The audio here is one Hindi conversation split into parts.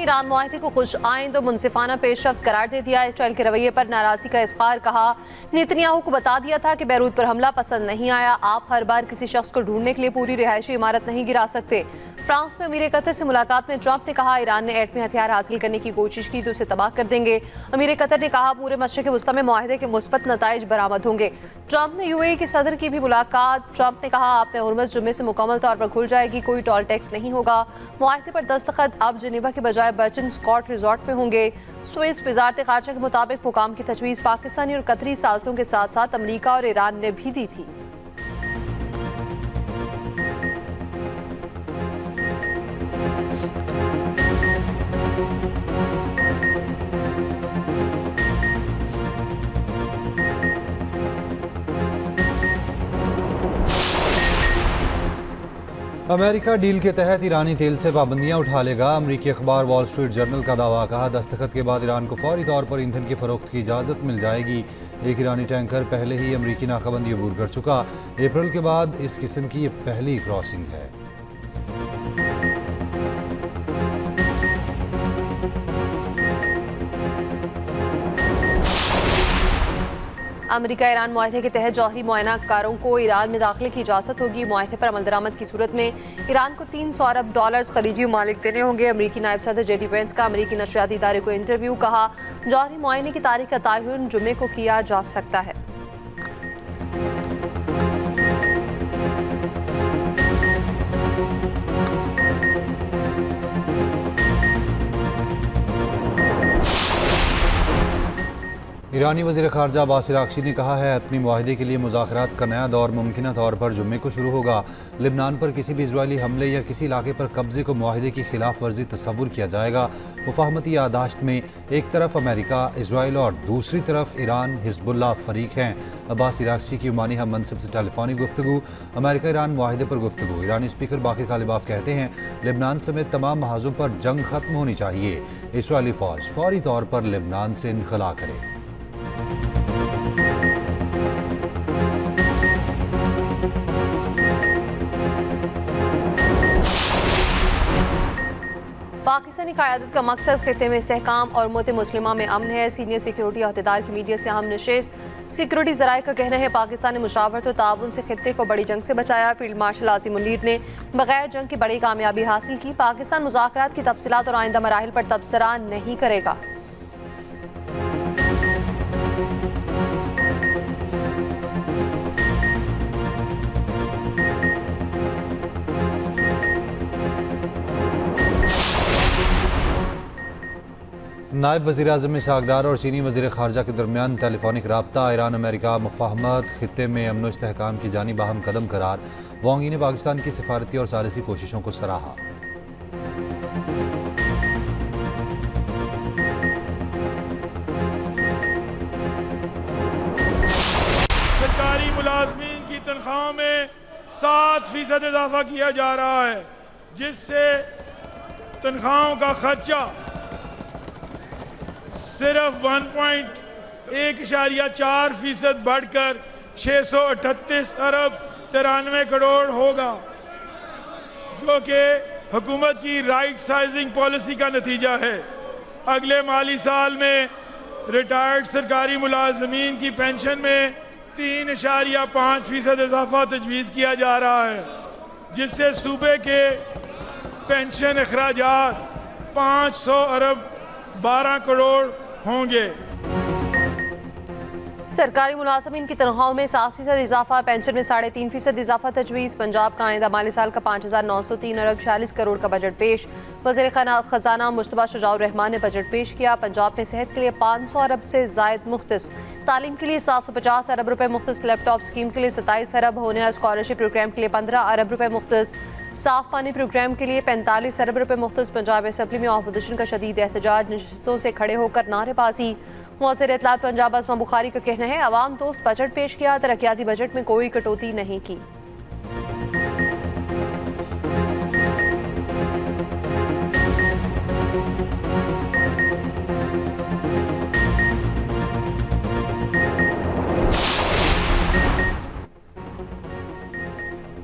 ईरान मुआहदे को खुश आइंद और मुनसिफाना पेशरफ्त करार दे दिया। इसराइल के रवैये पर नाराजगी का इज़हार। कहा, नेतन्याहू को बता दिया था कि बैरूत पर हमला पसंद नहीं आया। आप हर बार किसी शख्स को ढूंढने के लिए पूरी रिहायशी इमारत नहीं गिरा सकते। फ्रांस में अमीर कतर से मुलाकात में ट्रंप ने कहा, ईरान ने एटमी हथियार हासिल करने की कोशिश की तो उसे तबाह कर देंगे। अमीर कतर ने कहा, पूरे मशरिक़ वस्ता में मुआहदे के मुस्बत नताइज बरामद होंगे। ट्रंप ने यूएई के सदर की भी मुलाकात। ट्रंप ने कहा, आपने हुर्मुज़ जुम्मे से मुकम्मल तौर पर खुल जाएगी, कोई टोल टैक्स नहीं होगा। मुआहदे पर दस्तखत अब जिनेवा के बजाय बर्चन स्कॉट रिजॉर्ट में होंगे। स्विस वज़ारत ख़ारजा के मुताबिक हुकाम की तजवीज़ पाकिस्तानी और कतरी सालसों के साथ साथ अमरीका और ईरान ने भी दी थी। अमेरिका डील के तहत ईरानी तेल से पाबंदियां उठा लेगा। अमरीकी अखबार वॉल स्ट्रीट जर्नल का दावा। कहा, दस्तखत के बाद ईरान को फौरी तौर पर ईंधन की फरोख्त की इजाज़त मिल जाएगी। एक ईरानी टैंकर पहले ही अमरीकी नाकाबंदी अबूर कर चुका। अप्रैल के बाद इस किस्म की ये पहली क्रॉसिंग है। अमेरिका ईरान मुआहदे के तहत जौहरी मुआयना कारों को ईरान में दाखिले की इजाज़त होगी। मुआहदे पर अमल दरामद की सूरत में ईरान को $300 अरब खलीजी ममालिक देने होंगे। अमरीकी नायब सदर जेडी वेंस का अमरीकी नशरियाती इदारे को इंटरव्यू। कहा, जौहरी मुआयने की तारीख का तयन जुम्मे को किया जा सकता है। ईरानी वज़ीर ख़ारजा अब्बास अराग़ची ने कहा है, एटमी मुआहदे के लिए मुज़ाकरात का नया दौर मुमकिन तौर पर जुम्मे को शुरू होगा। लिबनान पर किसी भी इजरायली हमले या किसी इलाके पर कब्जे को मुआहदे की खिलाफ वर्जी तस्वुर किया जाएगा। मुफाहमती यादाश्त में एक तरफ अमेरिका, इसराइल और दूसरी तरफ ईरान, हिज़्बुल्लाह फ़रीक हैं। अब्बास अराग़ची की ओमानी हम मनसब से टेलीफोनिक गुफ्तगू। अमेरिका ईरान मुआहदे पर गुफ्तगू। ईरानी स्पीकर बाकिर कालिबाफ कहते हैं, लिबनान समेत तमाम महाजों पर जंग खत्म होनी चाहिए। इसराइली फ़ौज फौरी तौर पर लिबनान से इनखला करे। पाकिस्तानी क़यादत का मकसद खित्ते में इस्तेहकाम और उम्मत मुस्लिमा में अमन है। सीनियर सिक्योरिटी अहदेदार की मीडिया से अहम नशिस्त। सिक्योरिटी ज़राए का कहना है, पाकिस्तान ने मुशावरत और ताउन से खित्ते को बड़ी जंग से बचाया। फील्ड मार्शल आसिम मुनीर ने बगैर जंग की बड़ी कामयाबी हासिल की। पाकिस्तान मुज़ाकरात की तफसीलात और आइंदा मराहिल पर तबसरा नहीं करेगा। नायब वज़ीर आज़म इसहाक़ डार और चीनी वज़ीर ख़ारजा के दरमियान टेलीफोनिक रब्ता। ईरान अमेरिका मुफ़ाहमत, खित्ते में अमन व इस्तेहकाम की जानिब अहम कदम करार। वांग यी ने पाकिस्तान की सिफारती और सालिसी कोशिशों को सराहा। सरकारी मुलाजमीन की तनख्वाह में 7% इजाफा किया जा रहा है, जिससे तनख्वाहों का खर्चा सिर्फ 1.4% बढ़कर 638 अरब 93 करोड़ होगा, जो कि हुकूमत की राइट साइजिंग पॉलिसी का नतीजा है। अगले माली साल में रिटायर्ड सरकारी मुलाजमीन की पेंशन में 3.5% इजाफा तजवीज़ किया जा रहा है, जिससे सूबे के पेंशन अखराजात 500 अरब 12 करोड़ होंगे। सरकारी मुलाजमीन की तनख्वाहों में 7% इजाफा, पेंशन में 3.5% इजाफा तजवीज़। पंजाब का आइंदा माली साल का 5,903 अरब 46 करोड़ का बजट पेश। वज़ीर ख़जाना मुश्तबा शुजाउर रहमान ने बजट पेश किया। पंजाब में सेहत के लिए 500 अरब से ज़ायद मुख्तस, तालीम के लिए 750 अरब रुपए मुख्तस, लैपटॉप स्कीम के लिए 27 अरब, होनहार स्कॉलरशिप प्रोग्राम के लिए 15 अरब रुपए मुख्तस, साफ पानी प्रोग्राम के लिए 45 अरब रुपए मुख्तस। पंजाब असेंबली में अपोजिशन का शदीद एहतजाज, नशिस्तों से खड़े होकर नारेबाजी। वज़ीर इत्तलात पंजाब अस्मा बुखारी का कहना है, अवाम दोस्त बजट पेश किया, तरक्याती बजट में कोई कटौती नहीं की।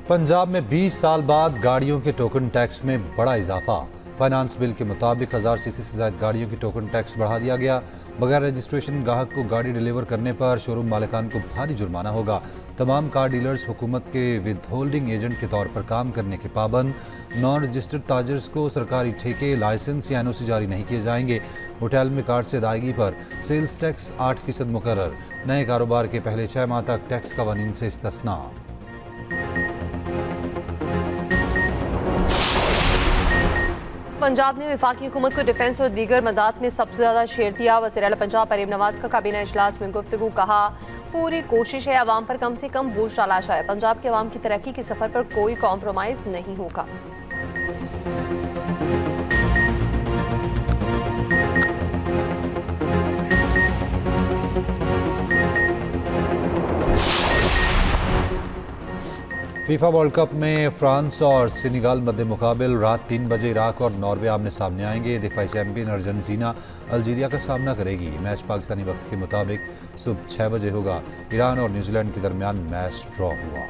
पंजाब में 20 साल बाद गाड़ियों के टोकन टैक्स में बड़ा इजाफा। फाइनेंस बिल के मुताबिक 1000 सीसी से ज़ायद गाड़ियों की टोकन टैक्स बढ़ा दिया गया। बगैर रजिस्ट्रेशन ग्राहक को गाड़ी डिलीवर करने पर शोरूम मालिकान को भारी जुर्माना होगा। तमाम कार डीलर्स हुकूमत के विद होल्डिंग एजेंट के तौर पर काम करने के पाबंद। नॉन रजिस्टर्ड ताजर्स को सरकारी ठेके, लाइसेंस या एनओसी जारी नहीं किए जाएंगे। होटल में कार्ड से अदायगी पर सेल्स टैक्स 8% मुकर्रर। नए कारोबार के पहले 6 माह तक टैक्स कवानीन से इस्तिस्ना। पंजाब ने वफाकी हुकूमत को डिफेंस और दीगर मदाद में सबसे ज़्यादा शेयर दिया। वज़ीर आला पंजाब परेम नवाज का काबीना इजलास में गुफ्तगू, कहा पूरी कोशिश है अवाम पर कम से कम बोझ डाला जाए। पंजाब के अवाम की तरक्की के सफ़र पर कोई कॉम्प्रोमाइज़ नहीं होगा। फीफा वर्ल्ड कप में फ्रांस और सेनेगल मध्य मुकाबिल रात 3 बजे इराक और नॉर्वे आमने सामने आएंगे। दिफाई चैंपियन अर्जेंटीना अल्जीरिया का सामना करेगी। मैच पाकिस्तानी वक्त के मुताबिक सुबह 6 बजे होगा। ईरान और न्यूजीलैंड के दरमियान मैच ड्रॉ हुआ।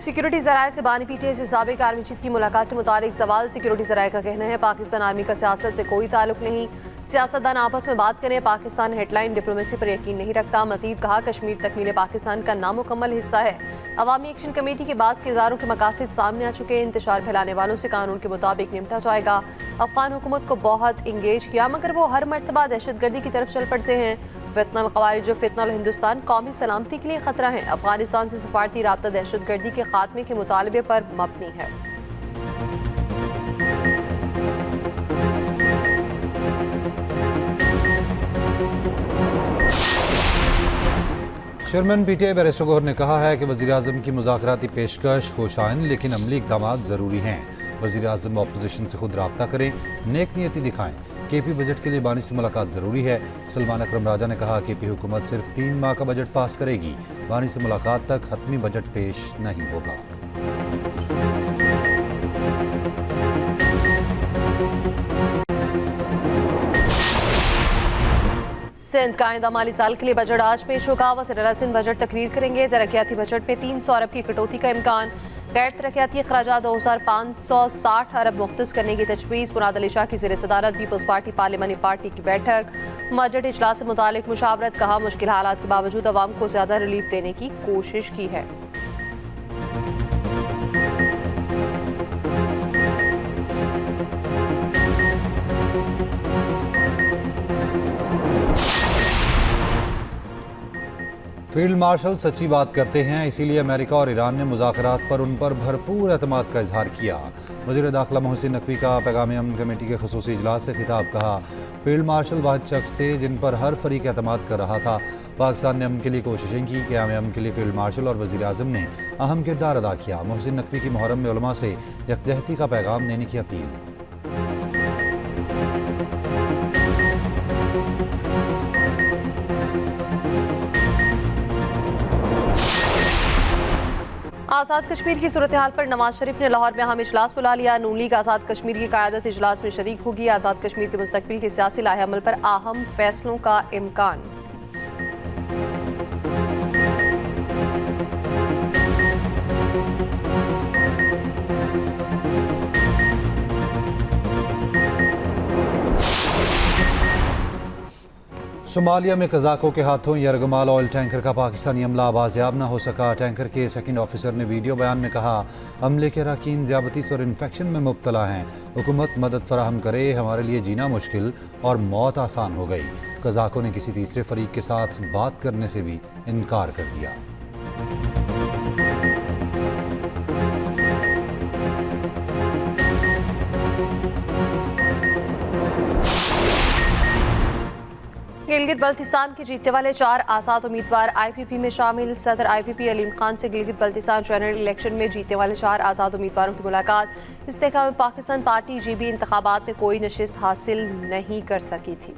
सिक्योरिटी ज़राए से बानी पीटीआई से साबिक आर्मी चीफ की मुलाकात से मुतालिक सवाल। सिक्योरिटी ज़राए का कहना है पाकिस्तान आर्मी का सियासत से कोई ताल्लुक नहीं, सियासतदान आपस में बात करें। पाकिस्तान हेडलाइन डिप्लोमेसी पर यकीन नहीं रखता। मजीद कहा कश्मीर तकमील पाकिस्तान का नामुकम्मल हिस्सा है। अवामी एक्शन कमेटी के बाज़ किरदारों के मकासद सामने आ चुके हैं। इंतशार फैलाने वालों से कानून के मुताबिक निपटा जाएगा। अफगान हुकूमत को बहुत इंगेज किया मगर वो हर मरतबा दहशतगर्दी की तरफ चल पड़ते हैं। फितनल क़वारिज और फितनल हिंदुस्तान कौमी सलामती के लिए ख़तरा है। अफगानिस्तान से सफारती राब्ता दहशतगर्दी के खात्मे के मुतालबे पर मबनी है। चेयरमैन पीटीआई बैरिस्टर गौहर ने कहा है कि वज़ीर आज़म की मुज़ाकराती पेशकश होशाइन लेकिन अमली इक़दामात ज़रूरी हैं। वज़ीर आज़म अपोजिशन से खुद रब्ता करें, नेक नियति दिखाएं। केपी बजट के लिए बानी से मुलाकात ज़रूरी है। सलमान अकरम राजा ने कहा केपी हुकूमत सिर्फ 3 माह का बजट पास करेगी। बानी से मुलाकात तक हतमी बजट पेश नहीं होगा। सिंध का आइंदा माली साल के लिए बजट आज पेश होगा। वज़ीर आला सिंध बजट तकरीर करेंगे। तरक्याती बजट में 300 अरब की कटौती का इम्कान। गैर तरक्याती अखराजात 2560 अरब मुख्तस करने की तजवीज़। मुराद अली शाह की ज़ेर सदारत पीपल्स पार्टी पार्लिमानी पार्टी की बैठक। बजट इजलास से मुतालिक मुशावरत, कहा मुश्किल हालात के बावजूद अवाम को ज़्यादा रिलीफ देने की कोशिश की है। फील्ड मार्शल सच्ची बात करते हैं, इसीलिए अमेरिका और ईरान ने मुज़ाकरात पर उन पर भरपूर एतमाद का इजहार किया। वज़ीर दाखिला मोहसिन नकवी का पैगाम अमन कमेटी के ख़ुसूसी इजलास से खिताब, कहा फील्ड मार्शल वाहिद शख्स थे जिन पर हर फरीक एतमाद कर रहा था। पाकिस्तान ने अमन के लिए कोशिशें की। क़याम अमन के लिए फील्ड मार्शल और वज़ीर आज़म ने अहम किरदार अदा किया। मोहसिन नकवी की मुहर्रम में उलमा से यकजहती का पैगाम देने की अपील। आज़ाद कश्मीर की सूरत हाल पर नवाज शरीफ ने लाहौर में अहम इजलास बुला लिया। नून लीग आज़ाद कश्मीर की क़यादत इजलास में शरीक होगी। आज़ाद कश्मीर के मुस्तकबिल के सियासी लाहे अमल पर अहम फैसलों का इम्कान। सोमालिया में कज़ाकों के हाथों यरगमाल ऑयल टैंकर का पाकिस्तानी अमला बाजियाब न हो सका। टैंकर के सेकंड ऑफिसर ने वीडियो बयान में कहा अमले के अरकान ज़्यादतीस और इन्फेक्शन में मुब्तला हैं। हुकूमत मदद फराहम करे, हमारे लिए जीना मुश्किल और मौत आसान हो गई। कज़ाकों ने किसी तीसरे फरीक के साथ बात करने से भी इनकार कर दिया। गिलगित बल्तिस्तान के जीतने वाले 4 आज़ाद उम्मीदवार आईपीपी में शामिल। सदर आईपीपी अलीम खान से गिलगित बल्तिस्तान जनरल इलेक्शन में जीतने वाले 4 आज़ाद उम्मीदवारों की मुलाकात। इस्तेहकाम पाकिस्तान पार्टी जीबी इंतखाबात में कोई नशिस्त हासिल नहीं कर सकी थी।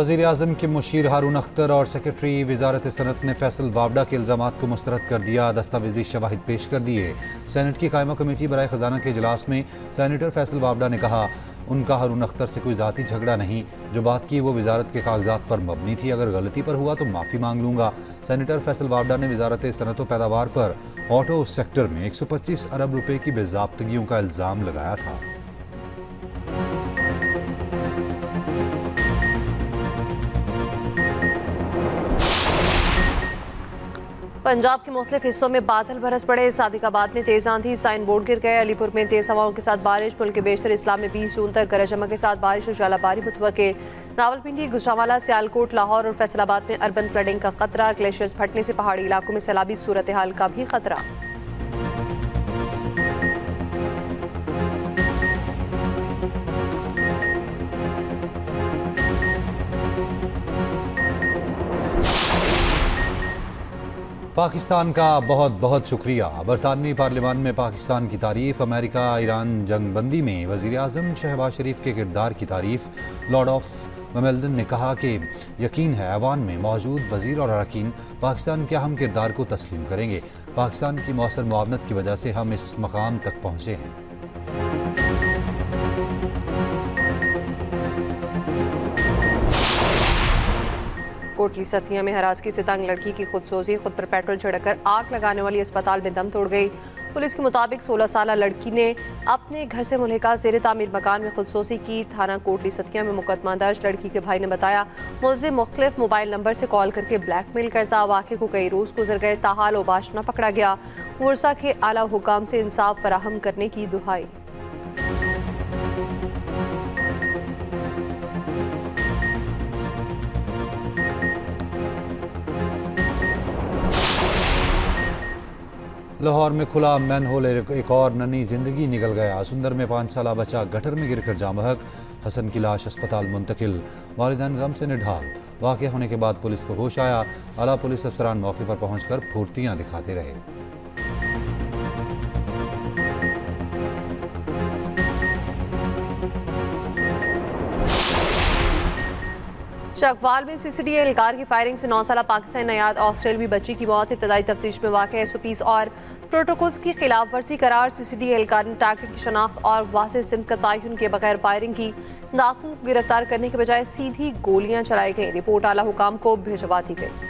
वज़ीर आज़म के मुशीर हारून अख्तर और सेक्रेटरी वजारत सनत ने फैसल वावडा के इल्ज़ामात को मुस्तरद कर दिया। दस्तावेजी शवाहिद पेश कर दिए। सेनेट की कायमा कमेटी बराए ख़जाना के इजलास में सेनेटर फैसल वावडा ने कहा, उनका हारून अख्तर से कोई ज़ाती झगड़ा नहीं, जो बात की वो वजारत के कागजात पर मबनी थी, अगर गलती पर हुआ तो माफ़ी मांग लूँगा। सेनेटर फैसल वावडा ने वजारत सनत व पैदावार पर ऑटो सेक्टर में 125 अरब रुपये की बेज़ाब्तगियों का इल्ज़ाम लगाया था। पंजाब के मुख्तलिफ हिस्सों में बादल बरस पड़े। सादिकाबाद में तेज आंधी, साइन बोर्ड गिर गए। अलीपुर में तेज हवाओं के साथ बारिश। मुल्क के बेशतर इस्लाम में 20 जून तक गरज चमक के साथ बारिश और शराबारी मुतवक्के। रावलपिंडी, गुजरांवाला, सियालकोट, लाहौर और फैसलाबाद में अर्बन फ्लडिंग का खतरा। ग्लेशियर्स फटने से पहाड़ी इलाकों में सैलाबी सूरत हाल का भी खतरा। पाकिस्तान का बहुत बहुत शुक्रिया। बरतानवी पार्लियामान में पाकिस्तान की तारीफ। अमेरिका ईरान जंगबंदी में वज़ीर आज़म शहबाज शरीफ के किरदार की तारीफ। लॉर्ड ऑफ विमेल्डन ने कहा कि यकीन है ऐवान में मौजूद वज़ीर और अरकान पाकिस्तान के अहम किरदार को तस्लीम करेंगे। पाकिस्तान की मौसर मुआवनत की वजह से हम इस मकाम तक पहुँचे हैं। कोटली सतिया में हरासगी से तंग लड़की की खुदसोजी। खुद पर पेट्रोल छिड़ककर आग लगाने वाली अस्पताल में दम तोड़ गई। पुलिस के मुताबिक 16 साल लड़की ने अपने घर से मुल्हिका ज़ेर तामीर मकान में खुदसोजी की। थाना कोटली सतिया में मुकदमा दर्ज। लड़की के भाई ने बताया, मुलजिम मुख्तलिफ मोबाइल नंबर से कॉल करके ब्लैकमेल करता। वाक़े को कई रोज़ गुजर गए, ताहाल ओबाश न पकड़ा गया। वर्सा के आला हुकाम से इंसाफ फराहम करने की दुहाई। लाहौर में खुला मैनहोल, एक और नन्ही जिंदगी निकल गया। सुंदर में 5 साला बच्चा गटर में गिरकर जाँ बहक। हसन की लाश अस्पताल मुंतकिल। वालिदैन गम से निढाल। वाक़या होने के बाद पुलिस को होश आया। आला पुलिस अफसरान मौके पर पहुंचकर फुर्तियां दिखाते रहे। चकवाल में सीसीडी एहलकार की फायरिंग से 9 साला पाकिस्तानी नयाद ऑस्ट्रेलवी बच्ची की मौत। इब्तदाई तफ्तीश में वाक़या SOPs और प्रोटोकॉल्स की खिलाफ वर्जी करार। सीसीडी एहलकार ने टारगेट की शनाख्त और वाज़ेह सिमत का तयन किए बगैर फायरिंग की। नाकाम को गिरफ्तार करने के बजाय सीधी गोलियां चलाई गई। रिपोर्ट आला हुकाम को भिजवा दी गई।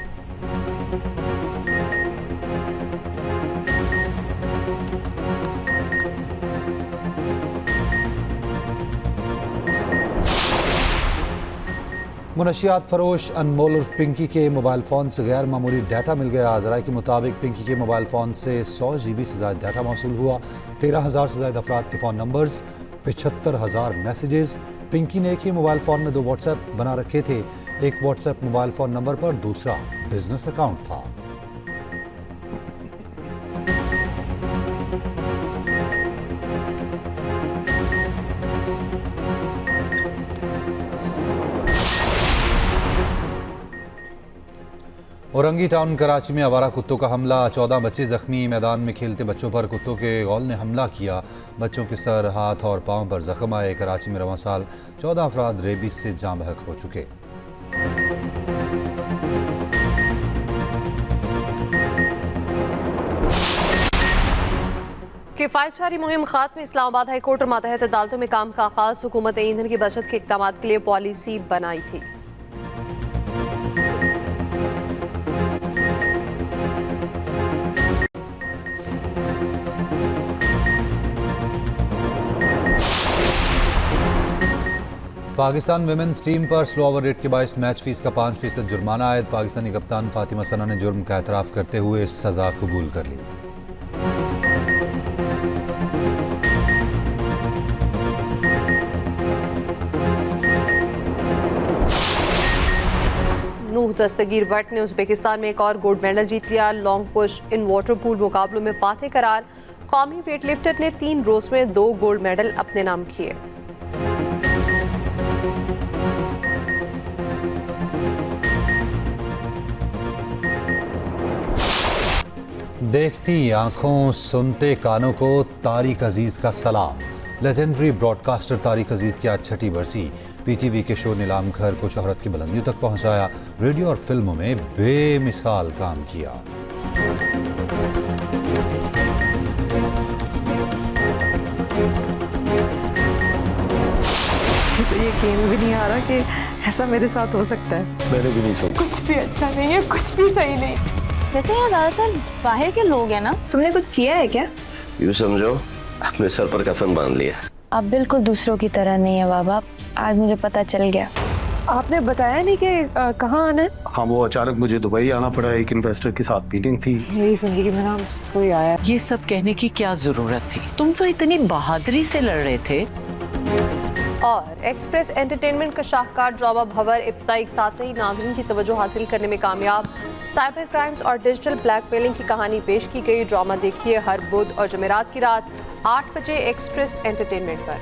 मुनशियात फरोश अनमोल उर्फ पिंकी के मोबाइल फ़ोन से गैर मामूली डाटा मिल गया। ज़राए के मुताबिक पिंकी के मोबाइल फ़ोन से 100 GB से ज़्यादा डाटा मौसूल हुआ। 13,000 से ज़्यादा अफराद के फ़ोन नंबर्स, 75,000 मैसेजेस। पिंकी ने एक ही मोबाइल फ़ोन में 2 व्हाट्सएप बना रखे थे। एक व्हाट्सएप मोबाइल फ़ोन नंबर पर, दूसरा बिजनेस अकाउंट था। औरंगी टाउन कराची में आवारा कुत्तों का हमला, 14 बच्चे जख्मी। मैदान में खेलते बच्चों पर कुत्तों के गौल ने हमला किया। बच्चों के सर, हाथ और पांव पर जख्म आए। कराची में रवां साल 14 अफराद रेबीज से जाँ बहक हो चुके। किफ़ायतशारी मुहिम खात्मे। इस्लामाबाद हाई कोर्ट और मातहत अदालतों में काम का आगाज। हुकूमत ने ईंधन की बचत के इक़दाम के लिए पॉलिसी बनाई थी। पाकिस्तान विमेंस टीम पर स्लो ओवर रेट के बायस मैच फीस का 5% जुर्माना आयद। पाकिस्तानी कप्तान फातिमा सना ने जुर्म का एतराफ़ करते हुए सज़ा कबूल कर ली। नूह दस्तगीर भट्ट ने उज़्बेकिस्तान में एक और गोल्ड मेडल जीत लिया। Long push in water pool मुकाबलों में फातेह करार। कौमी वेट लिफ्टर ने 3 रोज में 2 गोल्ड मेडल अपने नाम किए। देखती आंखों, सुनते कानों को तारिक अजीज का सलाम। लेजेंडरी ब्रॉडकास्टर तारिक अजीज की आज 6ठी बरसी। PTV के शो नीलाम घर को शोहरत की बुलंदियों तक पहुंचाया। रेडियो और फिल्मों में बेमिसाल काम किया। तो यकीन भी नहीं आ रहा कि ऐसा मेरे साथ हो सकता है। मैंने भी नहीं सोचा। कुछ भी अच्छा नहीं है, कुछ भी सही नहीं। वैसे यहाँ ज्यादातर बाहर के लोग हैं ना। तुमने कुछ किया है क्या? यूँ समझो अपने सर पर कफन बांध लिया। आप बिल्कुल दूसरों की तरह नहीं है बाबा, आज मुझे पता चल गया। आपने बताया नहीं कि कहाँ आना है? हाँ, वो अचानक मुझे दुबई आना पड़ा, एक इन्वेस्टर के साथ मीटिंग थी। मेरी जिंदगी में नाम कोई आया। ये सब कहने की क्या जरूरत थी? तुम तो इतनी बहादुरी से लड़ रहे थे। और एक्सप्रेस एंटरटेनमेंट का शाहकार ड्रामा भंवर इब्तिदाई के साथ से ही नाज़रीन की तवज्जो हासिल करने में कामयाब। साइबर क्राइम्स और डिजिटल ब्लैकमेलिंग की कहानी पेश की गई। ड्रामा देखिए हर बुध और जमेरात की रात 8 बजे एक्सप्रेस एंटरटेनमेंट पर।